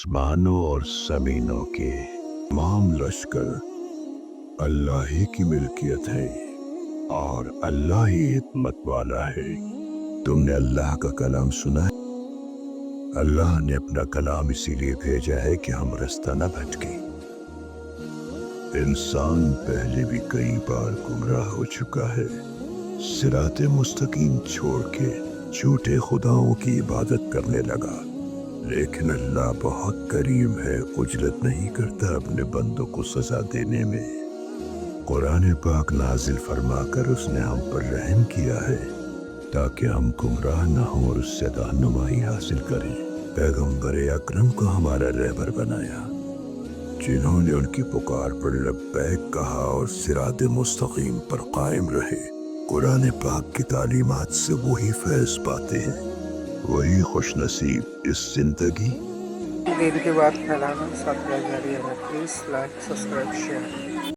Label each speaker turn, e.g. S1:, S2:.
S1: आसमानों और ज़मीनों के तमाम लश्कर अल्लाह ही की मिल्कियत है और अल्लाह ही हिकमत वाला है। तुमने अल्लाह का कलाम सुना है? अल्लाह ने अपना कलाम इसीलिए भेजा है कि हम रास्ता न भटके। इंसान पहले भी कई बार गुमराह हो चुका है, सिराते मुस्तकीम छोड़ के झूठे खुदाओं की इबादत करने लगा। लेकिन अल्लाह बहुत करीम है, उजरत नहीं करता अपने बंदों को सजा देने में। कुरान पाक नाजिल फरमाकर उसने हम पर रहम किया है ताकि हम गुमराह न हो और उससे रहनुमाई हासिल करें। पैगंबर अकरम को हमारा रहबर बनाया, जिन्होंने उनकी पुकार पर लब्बैक कहा और सिरात मुस्तकीम पर कायम रहे। कुरान पाक की तालीमात से वही फैज़ पाते हैं, वही खुश नसीब इस जिंदगी।
S2: देर के बाद फैलाना, सब्सक्राइब जारी है। Please like, subscribe, share.